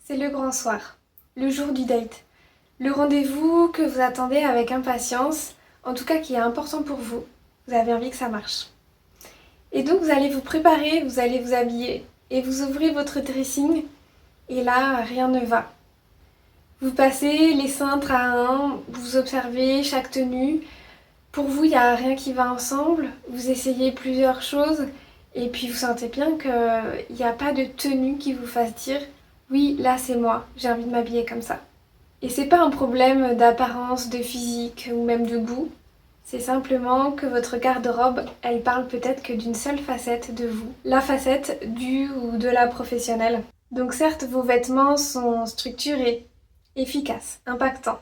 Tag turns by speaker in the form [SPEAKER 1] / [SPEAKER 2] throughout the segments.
[SPEAKER 1] C'est le grand soir, le jour du date, le rendez-vous que vous attendez avec impatience, en tout cas qui est important pour vous. Vous avez envie que ça marche. Et donc vous allez vous préparer, vous allez vous habiller et vous ouvrez votre dressing et là rien ne va. Vous passez les cintres à un, vous observez chaque tenue. Pour vous, il n'y a rien qui va ensemble. Vous essayez plusieurs choses et puis vous sentez bien qu'il n'y a pas de tenue qui vous fasse dire oui, là c'est moi, j'ai envie de m'habiller comme ça. Et c'est pas un problème d'apparence, de physique ou même de goût. C'est simplement que votre garde-robe, elle parle peut-être que d'une seule facette de vous. La facette du ou de la professionnelle. Donc certes, vos vêtements sont structurés, efficaces, impactants.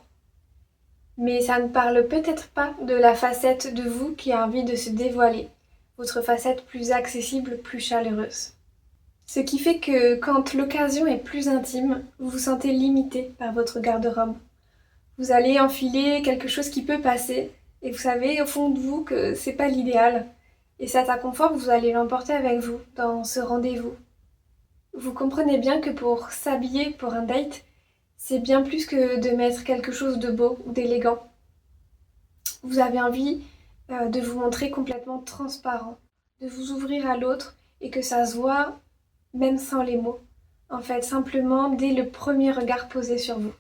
[SPEAKER 1] Mais ça ne parle peut-être pas de la facette de vous qui a envie de se dévoiler. Votre facette plus accessible, plus chaleureuse. Ce qui fait que quand l'occasion est plus intime, vous vous sentez limité par votre garde-robe. Vous allez enfiler quelque chose qui peut passer et vous savez au fond de vous que c'est pas l'idéal. Et cet inconfort, vous allez l'emporter avec vous dans ce rendez-vous. Vous comprenez bien que pour s'habiller pour un date, c'est bien plus que de mettre quelque chose de beau ou d'élégant. Vous avez envie de vous montrer complètement transparent, de vous ouvrir à l'autre et que ça se voit même sans les mots. En fait, simplement dès le premier regard posé sur vous.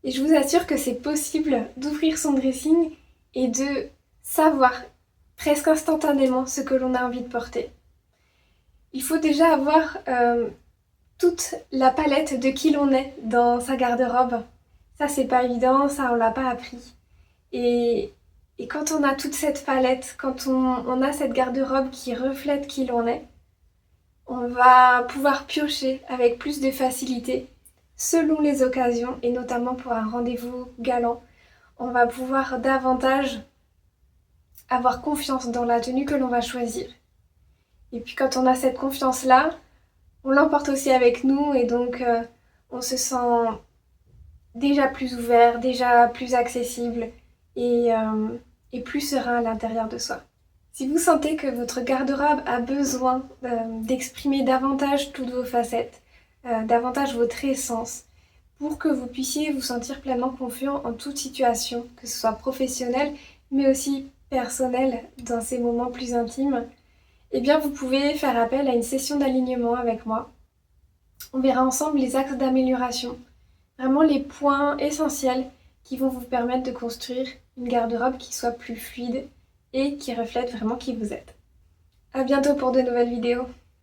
[SPEAKER 1] Et je vous assure que c'est possible d'ouvrir son dressing et de savoir presque instantanément ce que l'on a envie de porter. Il faut déjà avoir toute la palette de qui l'on est dans sa garde-robe. Ça, c'est pas évident, ça, on l'a pas appris. Et quand on a toute cette palette, quand on a cette garde-robe qui reflète qui l'on est, on va pouvoir piocher avec plus de facilité selon les occasions et notamment pour un rendez-vous galant. On va pouvoir davantage avoir confiance dans la tenue que l'on va choisir. Et puis quand on a cette confiance-là, on l'emporte aussi avec nous et donc on se sent déjà plus ouvert, déjà plus accessible et plus serein à l'intérieur de soi. Si vous sentez que votre garde-robe a besoin d'exprimer davantage toutes vos facettes, davantage votre essence, pour que vous puissiez vous sentir pleinement confiant en toute situation, que ce soit professionnelle, mais aussi personnelle dans ces moments plus intimes, eh bien vous pouvez faire appel à une session d'alignement avec moi. On verra ensemble les axes d'amélioration, vraiment les points essentiels qui vont vous permettre de construire une garde-robe qui soit plus fluide et qui reflète vraiment qui vous êtes. À bientôt pour de nouvelles vidéos.